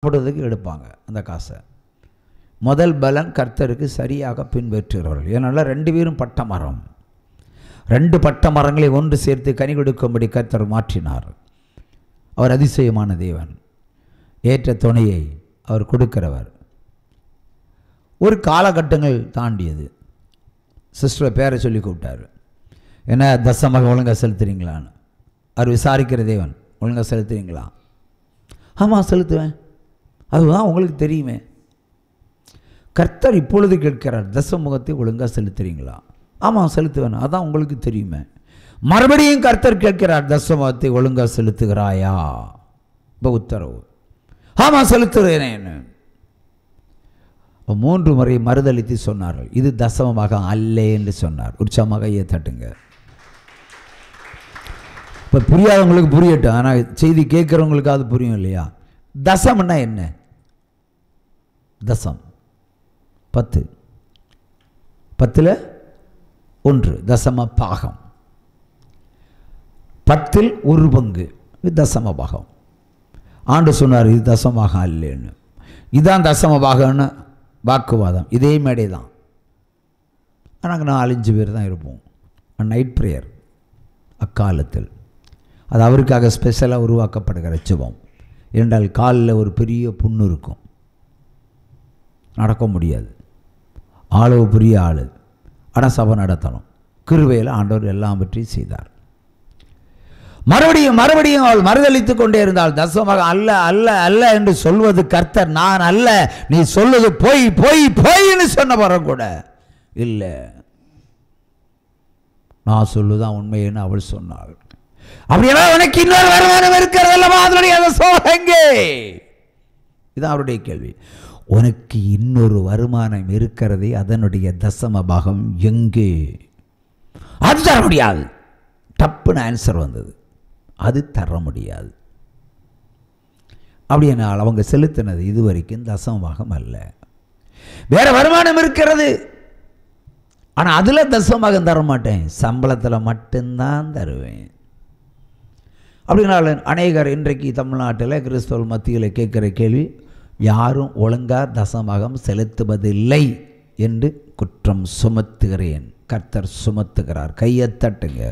சாப்பிடுறதுக்கு எடுப்பாங்க அந்த காசை. முதல் பலன் கர்த்தருக்கு சரியாக பின்பற்றுகிறவர்கள். ஏன்னா 2 பேரும் பட்ட மரம், 2 பட்ட மரங்களை ஒன்று சேர்த்து கனி கொடுக்கும்படி கர்த்தர் மாற்றினார். அவர் அதிசயமான தேவன், ஏற்ற துணையை அவர் கொடுக்கிறவர். ஒரு காலகட்டங்கள் தாண்டியது. சிஸ்டரை பேரை சொல்லி கூப்பிட்டார். என்ன தசமாக ஒழுங்காக செலுத்துறீங்களான்னு. அவர் விசாரிக்கிற தேவன். ஒழுங்காக செலுத்துறீங்களா? ஆமாம் செலுத்துவேன். அதுதான் உங்களுக்கு தெரியுமே. கர்த்தர் இப்பொழுது கேட்கிறார், தசமுகத்தை ஒழுங்காக செலுத்துறீங்களா? ஆமாம் செலுத்துவேன். அதான் உங்களுக்கு தெரியுமே. மறுபடியும் கர்த்தர் கேட்கிறார், தசமுகத்தை ஒழுங்காக செலுத்துகிறாயா? இப்போ உத்தரவு, ஆமாம் செலுத்துகிறேன். 3 முறை மறுதளித்து சொன்னார்கள், இது தசமமாக அல்ல என்று சொன்னார். உற்சாகமாக கையை தட்டுங்க. இப்போ புரியாதவங்களுக்கு புரியட்டும், ஆனால் செய்தி கேட்குறவங்களுக்கு அது புரியும் இல்லையா? தசம்னா என்ன? தசம் 10, 10ல் 1 தசம பாகம். 10ல் 1 பங்கு, இது தசம பாகம். ஆண்டு சொன்னார், இது தசமாக அல்லன்னு. இதுதான் தசம பாகம்னு வாக்குவாதம். இதே மேடை தான். நாங்கள் 4-5 பேர் தான் இருப்போம். நைட் ப்ரேயர் அக்காலத்தில் அது அவருக்காக ஸ்பெஷலாக உருவாக்கப்படுகிற ஜெபம். என்றால் காலில் ஒரு பெரிய புண்ணு இருக்கும், நடக்க முடியாது. ஆளவு பெரிய ஆள், ஆனால் சபை நடத்தணும். கிருபையில் ஆண்டவர் எல்லாம் பற்றி செய்தார். மறுபடியும் அவள் மறுதளித்து கொண்டே இருந்தால், தசமாக அல்ல அல்ல அல்ல என்று சொல்வது கர்த்தர், நான் அல்ல, நீ சொல்வது போய் போய் போய்ன்னு சொன்ன வரம் கூட இல்லை, நான் சொல்லுதான் உண்மைன்னு அவள் சொன்னாள். அப்படின்னா உனக்கு இன்னொரு வருமானம் இருக்கிறது அல்லவா, அதனுடைய தசமம் எங்கே? இதுதான் அவருடைய கேள்வி. உனக்கு இன்னொரு வருமானம் இருக்கிறதே, அதனுடைய தசம பாகம் எங்கே? அது தர முடியாது. டப்புன்னு ஆன்சர் வந்தது, அது தர முடியாது. அப்படினால் அவங்க செலுத்தினது இதுவரைக்கும் தசம பாகம் அல்ல. வேற வருமானம் இருக்கிறது, ஆனால் அதில் தசமபாகம் தர மாட்டேன், சம்பளத்தில் மட்டும்தான் தருவேன். அப்படின்னால அநேகர் இன்றைக்கு தமிழ்நாட்டில் கிறிஸ்தவ மத்தியில் கேட்குற கேள்வி, யாரும் ஒழுங்காக தசமபாகம் செலுத்துவதில்லை என்று குற்றம் சுமத்துகிறேன். கர்த்தர் சுமத்துகிறார். கையை தட்டுங்க.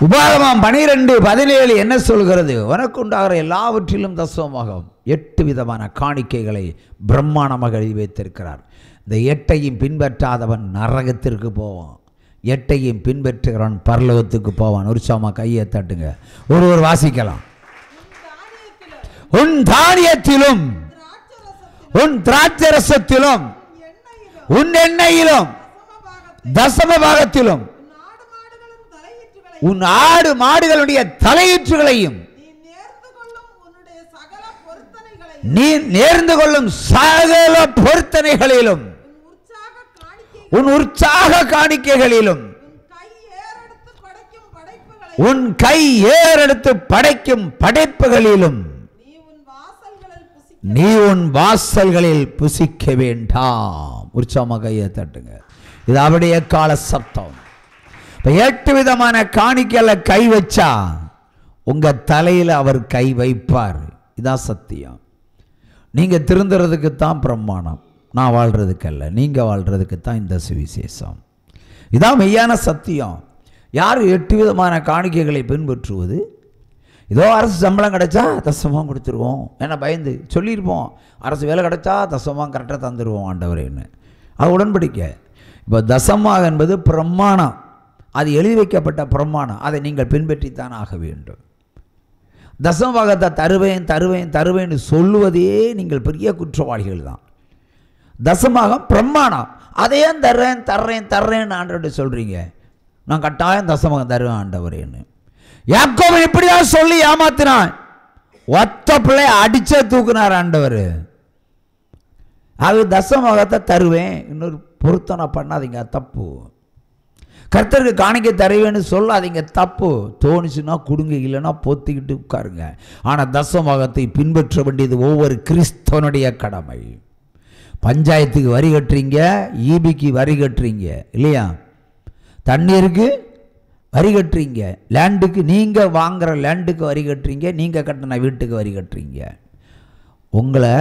உபாகமம் 12:17 என்ன சொல்கிறது? உனக்கு உண்டாகிற எல்லாவற்றிலும் தசமபாகம் 8 விதமான காணிக்கைகளை பிரம்மாண்டமாக எழுதி வைத்திருக்கிறார். இந்த 8ஐயும் பின்பற்றாதவன் நரகத்திற்கு போவான், 8ஐயும் பின்பற்றுகிறவன் பரலோகத்துக்கு போவான். உற்சாகமாக கையை தட்டுங்க. ஒருவர் வாசிக்கலாம். உன் தானியத்திலும் உன் திராட்சரசத்திலும் உன் எண்ணெயிலும் தசம பாகத்திலும் உன் ஆடு மாடுகளுடைய தலையீற்றுகளையும் நீ நேர்ந்து கொள்ளும் சகல பொருத்தனைகளிலும் உன் உற்சாக காணிக்கைகளிலும் உன் கை ஏறெடுத்து படைக்கும் படைப்புகளிலும் நீ உன் வாசல்களில் புசிக்க வேண்டாம். உற்சாகமாக கையை தட்டுங்க. இது அவருடைய கால சத்தம். 8 விதமான காணிக்கையில கை வச்சா உங்க தலையில் அவர் கை வைப்பார். இதான் சத்தியம். நீங்க திருந்துறதுக்கு தான் பிரமாணம், நான் வாழ்றதுக்கு அல்ல. நீங்க வாழ்றதுக்கு தான் இந்த சுவிசேஷம். இதான் மெய்யான சத்தியம். யார் 8 விதமான காணிக்கைகளை பின்பற்றுவது? ஏதோ அரசு சம்பளம் கிடைச்சா தசமம் கொடுத்துருவோம், ஏன்னா பயந்து சொல்லியிருப்போம், அரசு வேலை கிடைச்சா தசமம் கரெக்டாக தந்துடுவோம் ஆண்டவரேன்னு. அது உடன்படிக்கை. இப்போ தசமாக என்பது பிரமாணம், அது எழுதி வைக்கப்பட்ட பிரமாணம், அதை நீங்கள் பின்பற்றித்தான் ஆக வேண்டும். தசமபாகத்தை தருவேன் தருவேன் தருவேன்னு சொல்லுவதே நீங்கள் பெரிய குற்றவாளிகள் தான். தசமாகம் பிரமாணம், அதையே தர்றேன் தர்றேன் தர்றேன்னு ஆண்டவர்கிட்ட சொல்கிறீங்க. நான் கட்டாயம் தசமகம் தருவேன் ஆண்டவரேன்னு. யாக்கோபு இப்படிதான் சொல்லி ஏமாத்தினான். ஒத்த பிள்ளை அடிச்சே தூக்குனார் ஆண்டவர். அது தசமபாகத்தை தருவேன், இன்னொரு பொருத்தனை பண்ணாதீங்க, தப்பு. கர்த்தருக்கு காணிக்கை தருவேன்னு சொல்லாதீங்க, தப்பு. தோணுச்சுன்னா கொடுங்க, இல்லைன்னா பொத்திக்கிட்டு உட்காருங்க. ஆனால் தசமபாகத்தை பின்பற்ற வேண்டியது ஒவ்வொரு கிறிஸ்தவனுடைய கடமை. பஞ்சாயத்துக்கு வரி கட்டுறீங்க, ஈபிக்கு வரி கட்டுறீங்க இல்லையா? தண்ணீருக்கு வரி கட்டுறீங்க. லேண்டுக்கு, நீங்கள் வாங்குகிற லேண்டுக்கு வரி கட்டுறீங்க, நீங்கள் கட்டின வீட்டுக்கு வரி கட்டுறீங்க. உங்களை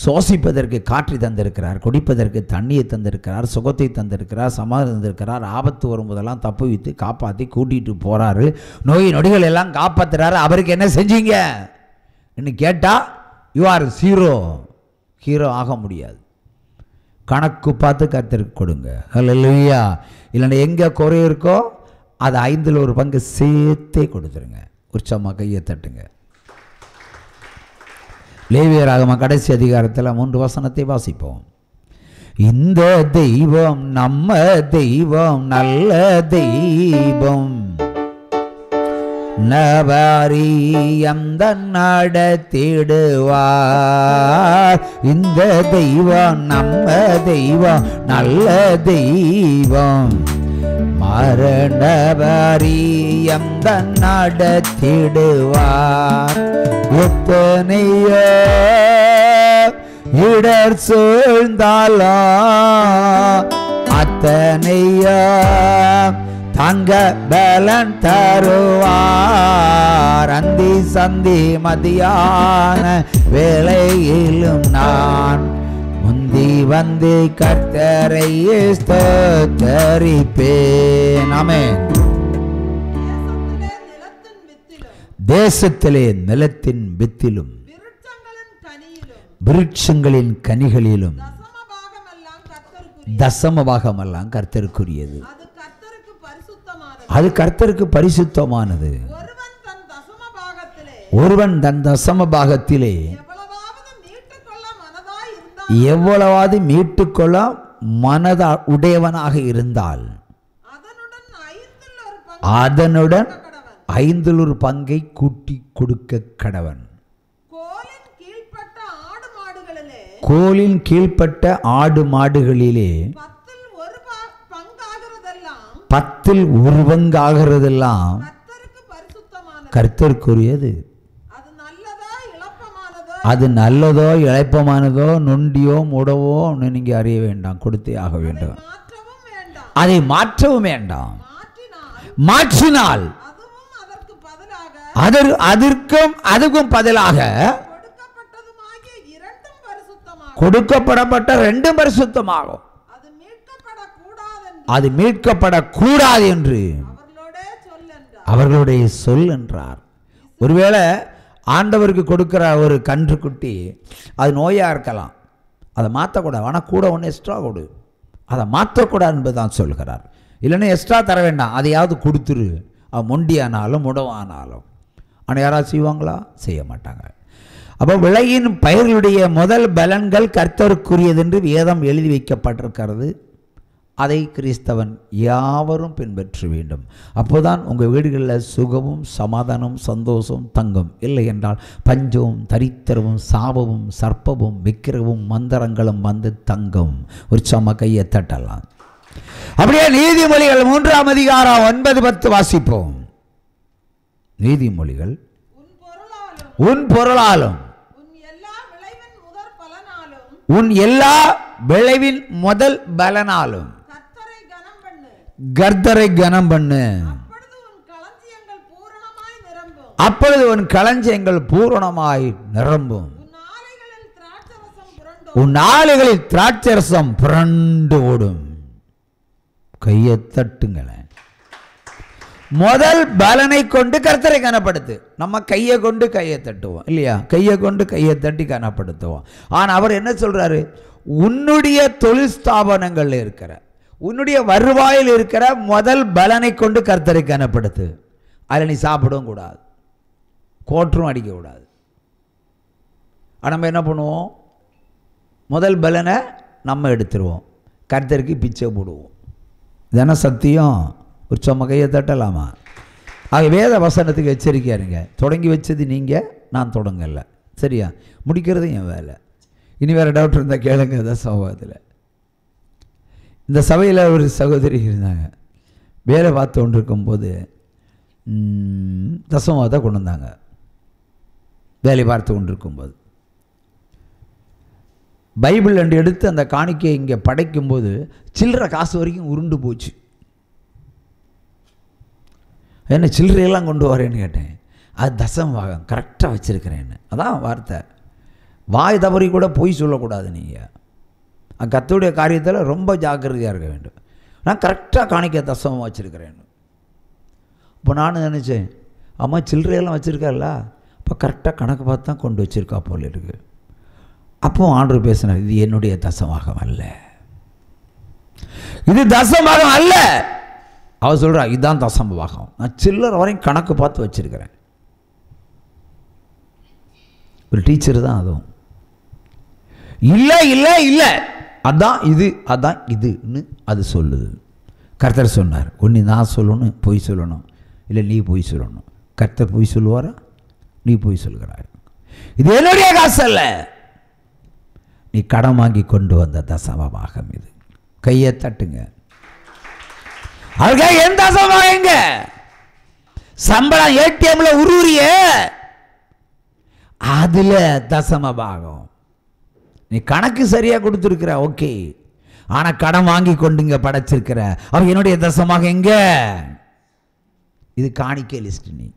சுவாசிப்பதற்கு காற்றை தந்திருக்கிறார், குடிப்பதற்கு தண்ணியை தந்திருக்கிறார், சுகத்தை தந்திருக்கிறார், சமாதானம் தந்திருக்கிறார். ஆபத்து வரும்போதெல்லாம் தப்பு வைத்து காப்பாற்றி கூட்டிகிட்டு போகிறாரு. நோய் நொடிகள் எல்லாம் காப்பாற்றுறாரு. அவருக்கு என்ன செஞ்சீங்க இன்னும் கேட்டால் யூ ஆர் ஜீரோ. ஹீரோ ஆக முடியாது. கணக்கு பார்த்து கர்த்தருக்கு கொடுங்க. ஹல்லேலூயா. இல்லைன்னா எங்கே குறை இருக்கோ அது 1/5 சேர்த்தே கொடுத்துருங்க. உற்சாகமாக கையை தட்டுங்க. லேவியராகம கடைசி அதிகாரத்தில் 3 வசனத்தை வாசிப்போம். இந்த தெய்வம் நம்ம தெய்வம் நல்ல தெய்வம், நவாரியம் நடத்திடுவார். இந்த தெய்வம் நம்ம தெய்வம் நல்ல தெய்வம், மரணவாரியம் நடத்திடுவார். எத்தனையோ இடர் சூழ்ந்தாலோ அத்தனையோ தங்க பலன் தருவார். அந்தி சந்தி மதியான வேளையிலும் நான் முந்தி வந்து கர்த்தரை ஸ்தோத்தரிப்பேன். ஆமென். தேசத்திலே நிலத்தின் வித்திலும் விருட்சங்களின் கனிகளிலும் தசமபாகமெல்லாம் கர்த்தருக்குரியது. அது கர்த்தருக்கு பரிசுத்தமானது. ஒருவன் தன் தசமபாகத்திலே எவ்வளவாவது மீட்டுக்கொள்ள மனதா உடையவனாக இருந்தால் அதனுடன் 5/1 கூட்டி கொடுக்க கடவன். கோலின் கீழ்ப்பட்ட ஆடு மாடுகளிலே 10/1 கர்த்தருக்குரியது. அது நல்லதோ இளைப்பமானதோ நொண்டியோ முடவோ நீங்க அறிய வேண்டாம், கொடுத்தே ஆக வேண்டும். அதை மாற்றவும் வேண்டாம். மாற்றினால் அதுக்கும் பதிலாக கொடுக்கப்படப்பட்ட 2 பரிசுத்தமாகும். அது மீட்கப்படக்கூடாது என்று அவர்களுடைய சொல் என்றார். ஒருவேளை ஆண்டவருக்கு கொடுக்கிற ஒரு கன்றுக்குட்டி அது நோயாக இருக்கலாம், அதை மாற்றக்கூடாது. ஆனால் கூட ஒன்று எக்ஸ்ட்ரா கொடு, அதை மாற்றக்கூடாது என்பது தான் சொல்கிறார். இல்லைன்னா எக்ஸ்ட்ரா தர வேண்டாம், அதையாவது கொடுத்துரு. அது மொண்டியானாலும் முடவானாலும். ஆனால் யாராவது செய்வாங்களா? செய்ய மாட்டாங்க. அப்போ விளையின் பயிர்களுடைய முதல் பலன்கள் கர்த்தருக்குரியது என்று வேதம் எழுதி வைக்கப்பட்டிருக்கிறது. அதை கிறிஸ்தவன் யாவரும் பின்பற்ற வேண்டும். அப்போதான் உங்கள் வீடுகளில் சுகமும் சமாதானம் சந்தோஷம் தங்கும். இல்லை என்றால் பஞ்சமும் தரித்திரமும் சாபமும் சர்ப்பமும் விக்கிரமும் மந்திரங்களும் வந்து தங்கும். உற்சாகமாக கையை தட்டலாம். அப்படியே நீதிமொழிகள் 3ஆம் அதிகாரம் 9-10 வாசிப்போம். நீதிமொழிகள் உன் பொருளாலும் உன் எல்லா விளைவின் முதல் பலனாலும் கர்த்தரை கனம் பண்ணு. அப்பொழுது உன் களஞ்சியங்கள் பூரணமாய் நிரம்பும். உன் ஆலைகளில் திராட்சரசம் புரண்டு ஓடும். கையை தட்டுங்களேன். முதல் பலனை கொண்டு கர்த்தரை கனப்படுத்து. நம்ம கையை கொண்டு கையை தட்டுவோம் இல்லையா? கையை கொண்டு கையை தட்டி கனப்படுத்துவோம். ஆனால் அவர் என்ன சொல்றாரு? உன்னுடைய தொழில் ஸ்தாபனங்கள் இருக்கிற, உன்னுடைய வருவாயில் இருக்கிற முதல் பலனை கொண்டு கர்த்தரை கனப்படுத்து. அதில் நீ சாப்பிடவும் கூடாது, கோற்றும் அடிக்கக்கூடாது. நம்ம என்ன பண்ணுவோம்? முதல் பலனை நம்ம எடுத்துருவோம், கர்த்தருக்கு பிச்சை போடுவோம். இதென்ன சத்தியம்? ஒரு சும்மா கையை தட்டலாமா? ஆக வேத வசனத்துக்கு எச்சரிக்கையா இருங்க. தொடங்கி வச்சது நீங்கள், நான் தொடங்கலை. சரியா? முடிக்கிறது என் வேலை. இனி வேறு டவுட் இருந்தால் கேளுங்க. அதான் சமூகத்தில் இந்த சபையில் ஒரு சகோதரி இருந்தாங்க. வேலை பார்த்து கொண்டு இருக்கும்போது தசமத்தை கொண்டு வந்தாங்க. வேலை பார்த்து கொண்டு இருக்கும்போது பைபிள் ரெண்டு எடுத்து அந்த காணிக்கையை இங்கே படைக்கும்போது சில்லற காசு வரைக்கும் உருண்டு போச்சு. என்ன சில்லறையெல்லாம் கொண்டு வரேன்னு கேட்டேன். அது தசம பாகம் கரெக்டாக வச்சுருக்கிறேன்னு. அதான் வார்த்தை. வாய் தவறி கூட பொய் சொல்லக்கூடாது. நீங்கள் கர்த்தருடைய காரியத்தில் ரொம்ப ஜாக்கிரதையாக இருக்க வேண்டும். நான் கரெக்டாக காணிக்க தசமம் வச்சுருக்கிறேன்னு. இப்போ நான் நினச்சேன், அம்மா சில்லறையெல்லாம் வச்சுருக்கல, அப்போ கரெக்டாக கணக்கு பார்த்து தான் கொண்டு வச்சுருக்கா போல் இருக்குது. அப்போ ஆண்டவர் பேசினார், இது என்னுடைய தசமாகம் அல்ல, இது தசமாகம் அல்ல. அவர் சொல்கிறா, இதுதான் தசமபாகம். நான் சில்லறை வரையும் கணக்கு பார்த்து வச்சுருக்கிறேன். ஒரு டீச்சர் தான் அதுவும். இல்லை இல்லை இல்லை, அதான் இது அதான் இதுன்னு அது சொல்லுது. கர்த்தர் சொன்னார், ஒன்று நான் சொல்லணும், பொய் சொல்லணும், இல்லை நீ பொய் சொல்லணும். கர்த்தர் பொய் சொல்லுவாரா? நீ பொய் சொல்கிறாய். இது என்னுடைய காசு அல்ல, நீ கடன் வாங்கி கொண்டு வந்த தசமபாகம் இது. கையை தட்டுங்க. அதுக்காக எந்த தசமபாகங்க? சம்பளம் ஏடிஎம்ல உருவுறிய அதுல தசமபாகம். நீ கணக்கு சரியா கொடுத்துருக்கிற, ஓகே, ஆனா கடன் வாங்கி கொண்டுங்க படைச்சிருக்கிற, அவ என்னுடைய தசமாக எங்க? இது காணிக்கை லிஸ்ட். நீ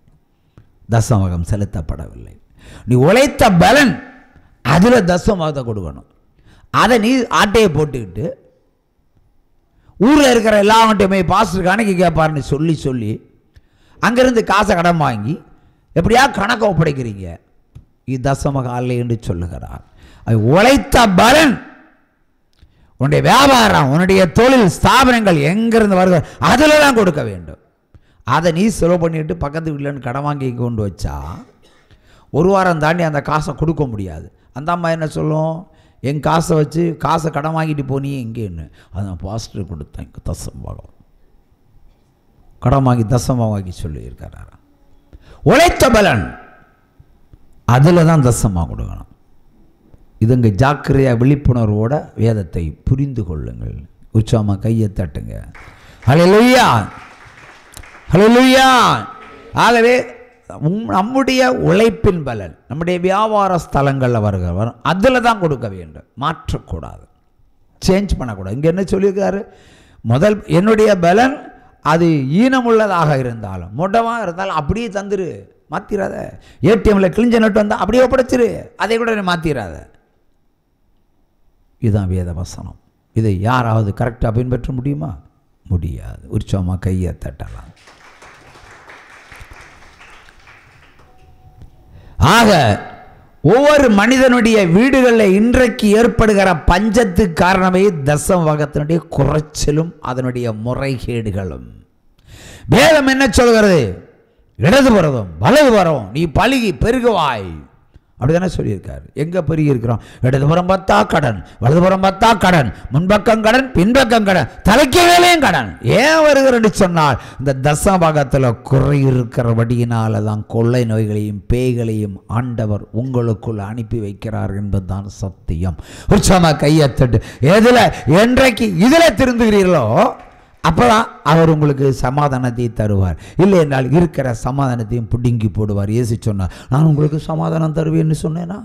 தசமகம் செலுத்தப்படவில்லை. நீ உழைத்த பலன் அதுல தசமகத்தை கொடுக்கணும். அதை நீ ஆட்டையை போட்டுக்கிட்டு ஊரில் இருக்கிற எல்லாவற்றையுமே பாஸ்டர் கணக்கு கேட்பாருன்னு சொல்லி சொல்லி அங்கிருந்து காசை கடன் வாங்கி எப்படியா கணக்கை ஒப்படைக்கிறீங்க. இது தசமக அல்ல என்று சொல்லுகிறார். அது உழைத்த பலன், உன்னுடைய வியாபாரம், உன்னுடைய தொழில் ஸ்தாபனங்கள் எங்கிருந்து வருகிற அதில் தான் கொடுக்க வேண்டும். அதை நீ செலவு பண்ணிட்டு பக்கத்து வீட்டில் கடன் வாங்கி கொண்டு வச்சா ஒரு வாரம் தாண்டி அந்த காசை கொடுக்க முடியாது. அந்த அம்மா என்ன சொல்லும், என் காசை வச்சு காசை கடன் வாங்கிட்டு போனியே எங்கேன்னு. அதான் பாஸ்டர் கொடுத்தேன் தசமபாகம், கடன் வாங்கி தசமபாகம் வாங்கி சொல்லியிருக்கிறார். உழைத்த பலன் அதில் தான் தசமாக கொடுக்கணும். இதுங்க ஜாக்கிரதையாக விழிப்புணர்வோட வேதத்தை புரிந்து கொள்ளுங்கள். உற்சாகமாக கையை தட்டுங்க. ஹல்லேலூயா, ஹல்லேலூயா. ஆகவே நம்முடைய உழைப்பின் பலன் நம்முடைய வியாபார ஸ்தலங்களில் வரும், அதில் தான் கொடுக்க வேண்டும், மாற்றக்கூடாது, சேஞ்ச் பண்ணக்கூடாது. இங்கே என்ன சொல்லியிருக்காரு? முதல் என்னுடைய பலன் அது ஈனமுள்ளதாக இருந்தாலும் மொட்டமாக இருந்தாலும் அப்படியே தந்துரு, மாற்றிடாத. ஏடிஎம்ல கிழிஞ்ச நட்டு வந்தால் அப்படியே ஒப்படைச்சிரு, அதை கூட மாற்றிடாத. இதுதான் வேத வசனம். இதை யாராவது கரெக்டாக பின்பற்ற முடியுமா? முடியாது. உற்சாகமாக கையை தட்டலாம். ஆக ஒவ்வொரு மனிதனுடைய வீடுகளில் இன்றைக்கு ஏற்படுகிற பஞ்சத்துக்கு காரணமே தசமபாகத்தினுடைய குறைச்சலும் அதனுடைய முறைகேடுகளும். வேதம் என்ன சொல்கிறது? இடதுபுறதும் வலதுபுறம் நீ பலுகி பெருகுவாய், அப்படிதானே சொல்லியிருக்காரு. எங்க பெருகி இருக்கிறோம்? இடதுபுறம் பார்த்தா கடன், வலதுபுறம் பார்த்தா கடன், முன்பக்கம் கடன், பின்பக்கம் கடன், தலைக்கு வேலையும் கடன். ஏன் வருகிறன்னு சொன்னால் இந்த தசமபாகத்தில் குறை இருக்கிறபடியினால தான் கொள்ளை நோய்களையும் பேய்களையும் ஆண்டவர் உங்களுக்குள் அனுப்பி வைக்கிறார் என்பதுதான் சத்தியம். உற்சாகமாக கையத்தட்டு. எதுல என்றைக்கு இதுல திருந்துகிறீர்களோ அப்போதான் அவர் உங்களுக்கு சமாதானத்தை தருவார். இல்லை என்றால் இருக்கிற சமாதானத்தையும் பிடுங்கி போடுவார். இயேசு சொன்னார், நான் உங்களுக்கு சமாதானம் தருவேன்னு சொன்னேன்னா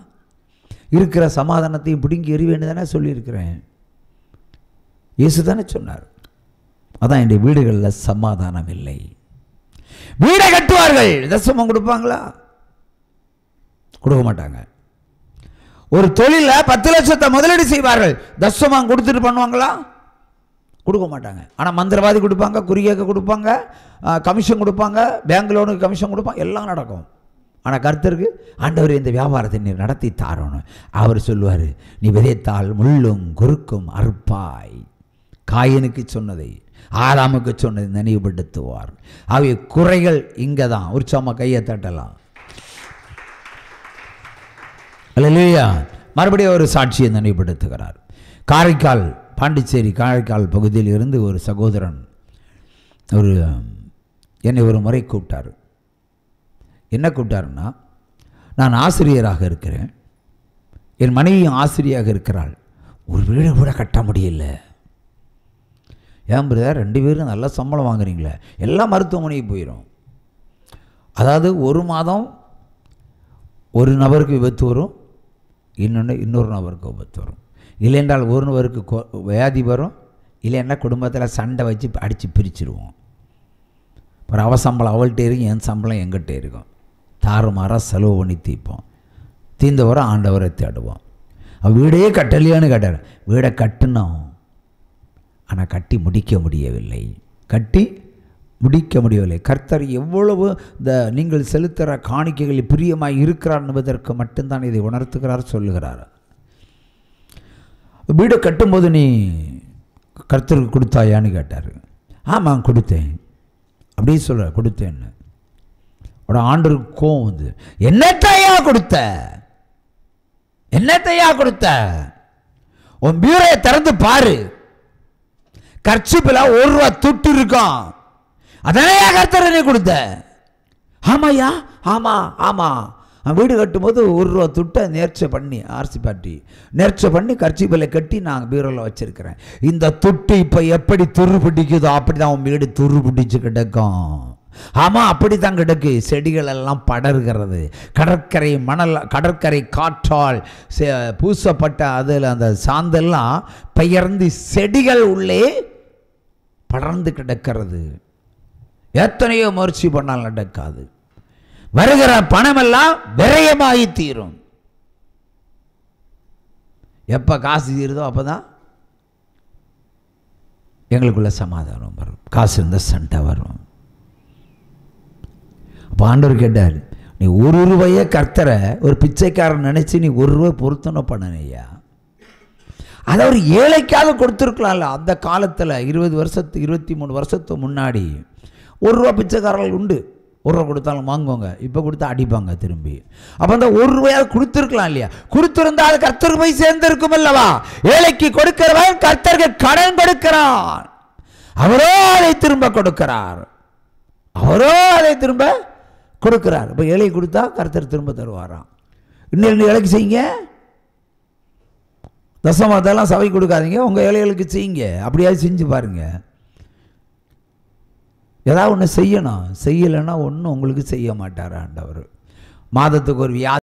இருக்கிற சமாதானத்தையும் பிடுங்கி எறிவேன்னு தானே சொல்லியிருக்கிறேன். இயேசு தானே சொன்னார். அதான் என்னுடைய வீடுகளில் சமாதானம் இல்லை. வீடை கட்டுவார்கள், தசமம் கொடுப்பாங்களா? கொடுக்க மாட்டாங்க. ஒரு தொழில 10 லட்சத்தை முதலீடு செய்வார்கள், தசமம் கொடுத்துட்டு பண்ணுவாங்களா? கொடுக்க மாட்டாங்க. ஆனால் மந்திரவாதி கொடுப்பாங்க, குறியேக்க கொடுப்பாங்க, கமிஷன் கொடுப்பாங்க, பேங்க் லோனுக்கு கமிஷன் கொடுப்பாங்க, எல்லாம் நடக்கும். ஆனால் கர்த்தருக்கு, ஆண்டவர் இந்த வியாபாரத்தை நீ நடத்தி தாரணும். அவர் சொல்லுவார், நீ விதைத்தால் முள்ளும் குறுக்கும் அறுப்பாய். காயனுக்கு சொன்னதை ஆதாமுக்கு சொன்னதை நினைவுபடுத்துவார். அவை குறைகள் இங்கே தான். உற்சாகமாக கையை தட்டலாம். அல்லேலூயா. மறுபடியும் ஒரு சாட்சியை நினைவுபடுத்துகிறார். காரைக்கால், பாண்டிச்சேரி காரைக்கால் பகுதியில் இருந்து ஒரு சகோதரன் என்னை ஒரு முறை கூப்பிட்டார். என்ன கூப்பிட்டாருன்னா, நான் ஆசிரியராக இருக்கிறேன், என் மனைவியும் ஆசிரியராக இருக்கிறாள், ஒரு வீடு கூட கட்ட முடியல. ஏன் பிரதர், 2 பேரும் நல்ல சம்பளம் வாங்குறீங்களே, எல்லாம் மருத்துவமனைக்கு போயிடும். அதாவது ஒரு மாதம் ஒரு நபருக்கு விபத்து வரும், இன்னொரு நபருக்கு விபத்து வரும். இல்லைன்றால் ஒருவருக்கு வியாதி வரும், இல்லைன்னா குடும்பத்தில் சண்டை வச்சு அடித்து பிரிச்சிருவோம். ஒரு அவ சம்பளம் அவள்கிட்ட இருக்கும், என் சம்பளம் எங்கிட்ட இருக்கும். தாறுமாறாக செலவு பண்ணி தீர்ப்போம். தீர்ந்தவரை ஆண்டவரை தேடுவோம். வீடே கட்டலையான்னு கேட்டார். வீடை கட்டினோம், ஆனால் கட்டி முடிக்க முடியவில்லை. கர்த்தர் எவ்வளவு இந்த நீங்கள் செலுத்துகிற காணிக்கைகளில் பிரியமாய் இருக்கிறார் என்பதற்கு மட்டும்தான் இதை உணர்த்துகிறார், சொல்லுகிறார். வீடை கட்டும்போது நீ கர்த்தருக்கு கொடுத்தாயான்னு கேட்டார். ஆமாம் கொடுத்தேன் அப்படின்னு சொல்ற. கொடுத்தேன்னு ஆண்டருக்கு கோவம் வந்து, என்னத்தையா கொடுத்த? உன் பீரோயை திறந்து பாரு, கர்ச்சிப்பில் ₹1 துட்டு இருக்கும், அதனையா கர்த்தர் நீ கொடுத்த? ஆமாயா, ஆமா. வீடு கட்டும்போது ₹1 துட்டை நேர்ச்சை பண்ணி ஆர்சி பாட்டி நேர்ச்சை பண்ணி கர்ச்சிப்பில் கட்டி நான் பீரோவில் வச்சிருக்கிறேன். இந்த துட்டு இப்போ எப்படி துரு பிடிக்குதோ அப்படி தான் உன் வீடு துரு பிடிச்சு கிடக்கும். ஆமாம், அப்படி தான் கிடக்கு. செடிகள் எல்லாம் படர்கிறது. கடற்கரை காற்றால் பூசப்பட்ட அதில் அந்த சாந்தெல்லாம் பெயர்ந்து செடிகள் உள்ளே படர்ந்து கிடக்கிறது. எத்தனையோ முயற்சி பண்ணால் நடக்காது. வருகிற பணமெல்லாம் விரயமாகி தீரும். எப்போ காசு தீருதோ அப்போதான் எங்களுக்குள்ள சமாதானம் வரும். காசு இருந்தால் சண்டை வரும். அப்போ ஆண்டவர் கேட்டார், நீ ₹1 கர்த்தரை ஒரு பிச்சைக்காரன் நினைச்சு நீ ₹1 பொருத்தனை பண்ணனையா? அதை ஒரு ஏழைக்காக கொடுத்துருக்கலாம்ல. அந்த காலத்தில் 23 வருஷத்துக்கு முன்னாடி ₹1 பிச்சைக்காரர்கள் உண்டு. ₹1 கொடுத்தாலும் வாங்குவாங்க, இப்போ கொடுத்தா அடிப்பாங்க திரும்பி. அப்போ அந்த ₹1 கொடுத்துருக்கலாம் இல்லையா? கொடுத்துருந்தா அது கர்த்தருக்கு போய் சேர்ந்திருக்கும் அல்லவா? ஏழைக்கு கொடுக்கிறவன் கர்த்தருக்கு கடன் கொடுக்கிறான். அவரோ அதை திரும்ப கொடுக்கிறார். இப்போ ஏழை கொடுத்தா கர்த்தர் திரும்ப தருவாராம். இன்னும் ஏழைக்கு செய்யுங்க, தசமத்தெல்லாம் சபை கொடுக்காதீங்க, உங்கள் ஏழைகளுக்கு செய்யுங்க. அப்படியாவது செஞ்சு பாருங்க. ஏதாவது ஒன்று செய்யணும். செய்யலைன்னா ஒன்றும் உங்களுக்கு செய்ய மாட்டார் ஆண்டவர். மாதத்துக்கு ஒரு வியாதி